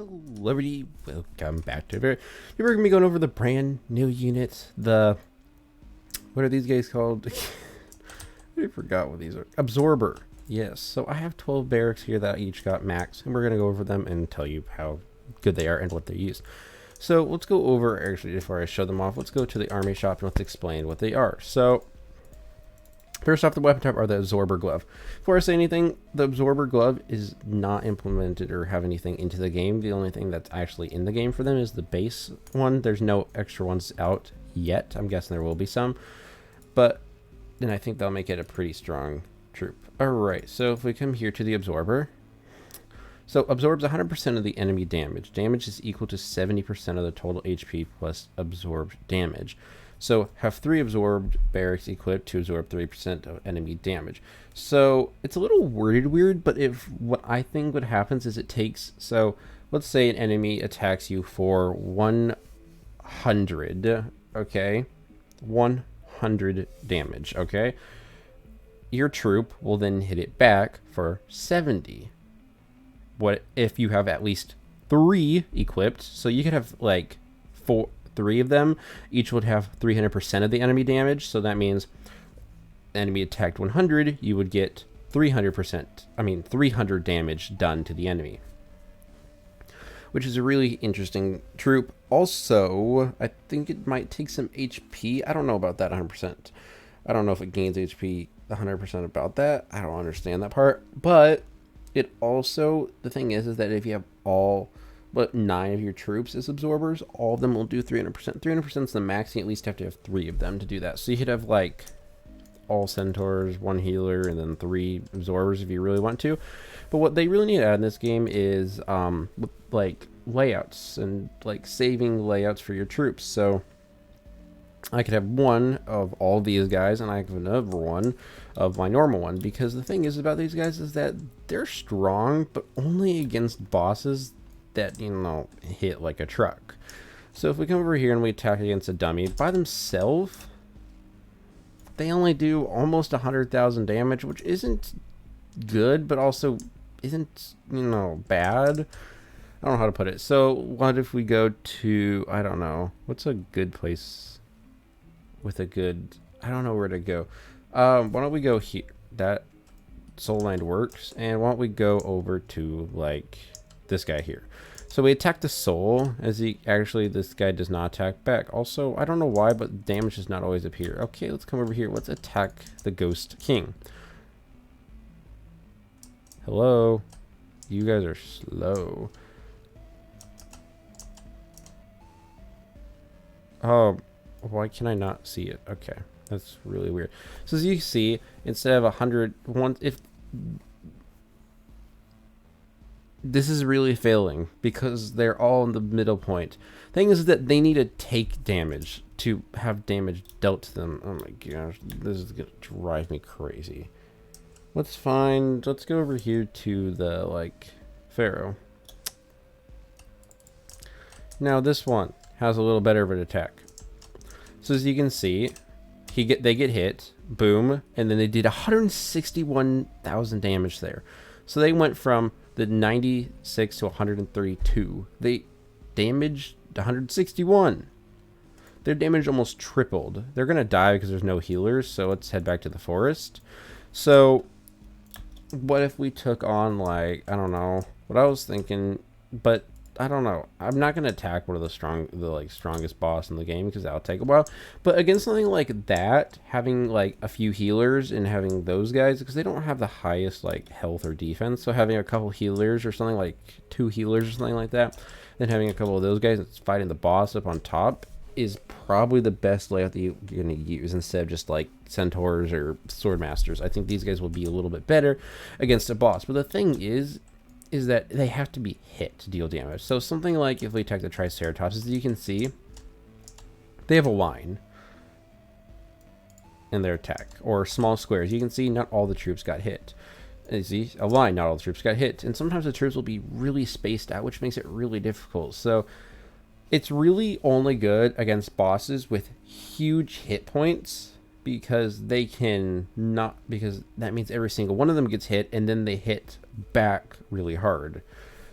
Hello everybody, welcome back to We're going to be going over the brand new units. What are these guys called? I forgot what these are. Absorber. Yes, so I have 12 barracks here that each got max, and we're going to go over them and tell you how good they are and what they're used. So let's go over, actually before I show them off, let's go to the army shop and let's explain what they are. So first off, the weapon type are the absorber glove. Before I say anything, the absorber glove is not implemented or have anything into the game. The only thing that's actually in the game for them is the base one. There's no extra ones out yet. I'm guessing there will be some, but then I think they'll make it a pretty strong troop. All right, so if we come here to the absorber, so absorbs 100% of the enemy damage. Damage is equal to 70% of the total HP plus absorbed damage. So have 3 absorbed barracks equipped to absorb 3% of enemy damage. So it's a little worded weird, but if what I think what happens is it takes, so let's say an enemy attacks you for 100, okay? 100 damage, okay? Your troop will then hit it back for 70. What if you have at least 3 equipped? So you could have like 3 of them, each would have 300% of the enemy damage. So that means enemy attacked 100, you would get 300 damage done to the enemy, which is a really interesting troop. Also, I think it might take some HP. I don't know about that 100%. I don't know if it gains HP 100% about that. I don't understand that part. But it also, the thing is that if you have all but 9 of your troops as absorbers, all of them will do 300%. 300% is the max. You at least have to have 3 of them to do that. So you could have like all centaurs, 1 healer, and then 3 absorbers if you really want to. But what they really need to add in this game is like layouts and like saving layouts for your troops. So I could have one of all these guys and I have another one of my normal one, because the thing is about these guys is that they're strong, but only against bosses that, you know, hit like a truck. So if we come over here and we attack against a dummy by themselves, they only do almost 100,000 damage, which isn't good, but also isn't, you know, bad. I don't know how to put it. So what if we go to, I don't know, what's a good place with a good, I don't know where to go. Why don't we go here? That soul line works. And why don't we go over to like this guy here? So we attack the soul, as this guy does not attack back. Also, I don't know why, but damage does not always appear. Okay, let's come over here. Let's attack the Ghost King. Hello? You guys are slow. Oh, why can I not see it? Okay, that's really weird. So as you see, instead of 100, this is really failing because they're all in the middle point. Thing is that they need to take damage to have damage dealt to them. Oh my gosh, this is gonna drive me crazy. Let's go over here to the like Pharaoh. Now this one has a little better of an attack. So as you can see, they get hit, boom, and then they did 161,000 damage there. So they went from the 96 to 132. They damaged 161. Their damage almost tripled. They're gonna die because there's no healers, so let's head back to the forest. So what if we took on, like, I don't know what I was thinking, but I don't know. I'm not gonna attack one of the strongest boss in the game because that'll take a while. But against something like that, having like a few healers and having those guys, because they don't have the highest like health or defense, so having a couple healers or something, like 2 healers or something like that, then having a couple of those guys that's fighting the boss up on top is probably the best layout that you're gonna use instead of just like centaurs or sword masters. I think these guys will be a little bit better against a boss. But the thing is that they have to be hit to deal damage. So something like if we attack the Triceratops, as you can see, they have a line in their attack, or small squares. You can see not all the troops got hit. You see a line, not all the troops got hit. And sometimes the troops will be really spaced out, which makes it really difficult. So it's really only good against bosses with huge hit points, because they can not, because that means every single one of them gets hit and then they hit back really hard.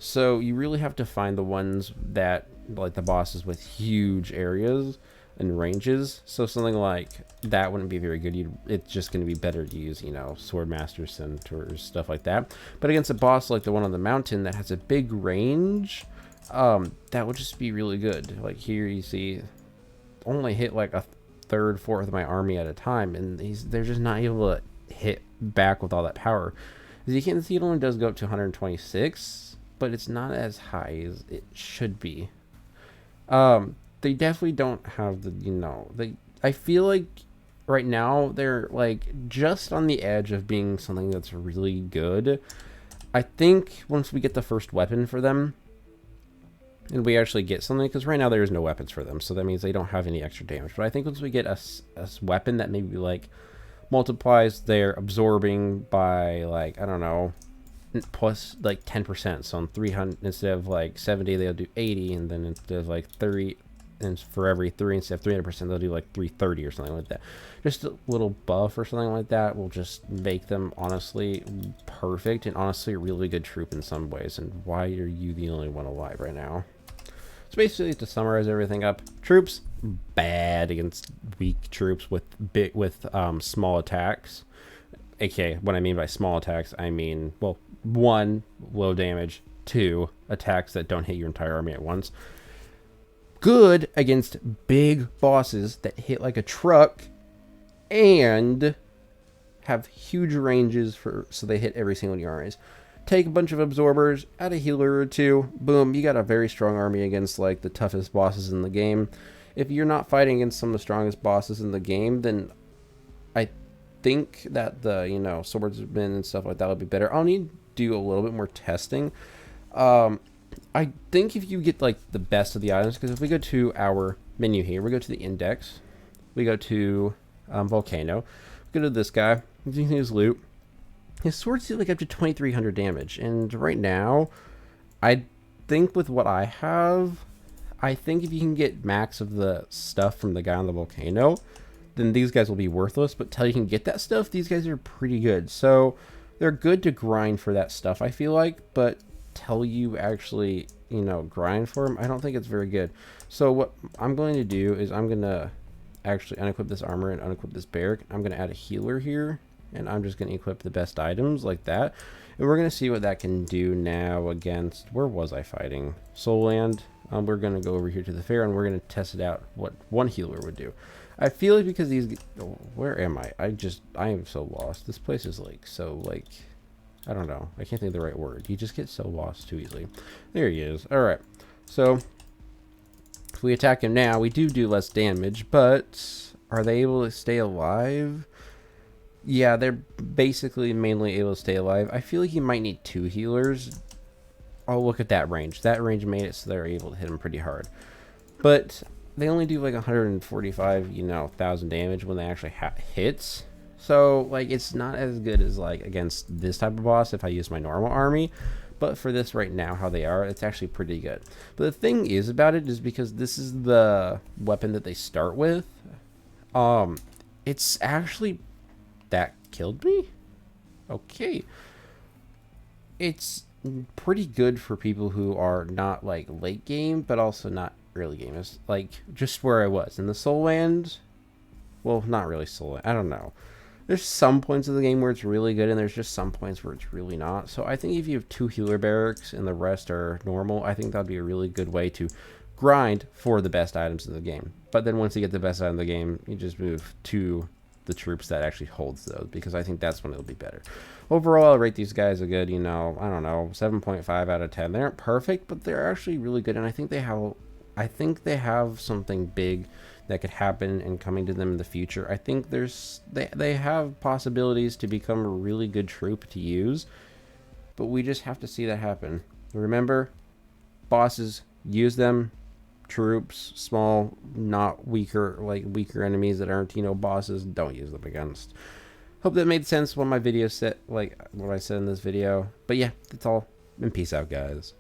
So you really have to find the ones that, like the bosses with huge areas and ranges. So something like that wouldn't be very good. It's just going to be better to use, you know, sword master centaurs, stuff like that. But against a boss like the one on the mountain that has a big range, that would just be really good. Like here you see only hit like a third, fourth of my army at a time, and they're just not able to hit back with all that power. As you can see, it only does go up to 126, but it's not as high as it should be. They definitely don't have the, you know, I feel like right now they're like just on the edge of being something that's really good. I think once we get the first weapon for them, and we actually get something, because right now there is no weapons for them, so that means they don't have any extra damage. But I think once we get a weapon that maybe like multiplies their absorbing by like, I don't know, plus like 10%. So on 300, instead of like 70, they'll do 80, and then instead of like 30, and for every 3, instead of 300%, they'll do like 330 or something like that. Just a little buff or something like that will just make them honestly perfect, and honestly a really good troop in some ways. And why are you the only one alive right now? So basically, to summarize everything up, troops bad against weak troops with small attacks. AKA, what I mean by small attacks, I mean, well, 1, low damage, 2, attacks that don't hit your entire army at once. Good against big bosses that hit like a truck and have huge ranges so they hit every single of your armies. Take a bunch of absorbers, add a healer or 2, boom, you got a very strong army against like the toughest bosses in the game. If you're not fighting against some of the strongest bosses in the game, then I think that the, you know, swordsmen and stuff like that would be better. I'll need to do a little bit more testing. I think if you get like the best of the items, because if we go to our menu here, we go to the index, we go to volcano, we go to this guy, using his loot. His swords do like up to 2300 damage, and right now, I think with what I have, I think if you can get max of the stuff from the guy on the volcano, then these guys will be worthless. But till you can get that stuff, these guys are pretty good. So they're good to grind for that stuff, I feel like, but till you actually, you know, grind for them, I don't think it's very good. So what I'm going to do is I'm going to actually unequip this armor and unequip this barrack. I'm going to add a healer here, and I'm just going to equip the best items like that. And we're going to see what that can do now against, where was I fighting? Soulland. We're going to go over here to the fair, and we're going to test it out what one healer would do. I feel like because these, where am I? I am so lost. This place is like, so like, I don't know. I can't think of the right word. You just get so lost too easily. There he is. All right. So if we attack him now, we do less damage, but are they able to stay alive? Yeah, they're basically mainly able to stay alive. I feel like you might need 2 healers. Oh, look at that range. That range made it so they're able to hit him pretty hard. But they only do like 145, you know, 1,000 damage when they actually hits. So, like, it's not as good as, like, against this type of boss if I use my normal army. But for this right now, how they are, it's actually pretty good. But the thing is about it is because this is the weapon that they start with. It's actually... That killed me? Okay. It's pretty good for people who are not, like, late game, but also not early game. It's, like, just where I was. In the Soulland... Well, not really Soulland. I don't know. There's some points of the game where it's really good, and there's just some points where it's really not. So I think if you have 2 healer barracks and the rest are normal, I think that'd be a really good way to grind for the best items in the game. But then once you get the best item in the game, you just move to the troops that actually holds those, because I think that's when it'll be better. Overall, I'll rate these guys a good, you know, I don't know, 7.5 out of 10. They aren't perfect, but they're actually really good, and I think they have something big that could happen and coming to them in the future. I think they have possibilities to become a really good troop to use, but we just have to see that happen. Remember, bosses, use them. Troops, small, not weaker, like weaker enemies that aren't, you know, bosses, don't use them against. Hope that made sense when my video set, like what I said in this video. But yeah, that's all, and peace out, guys.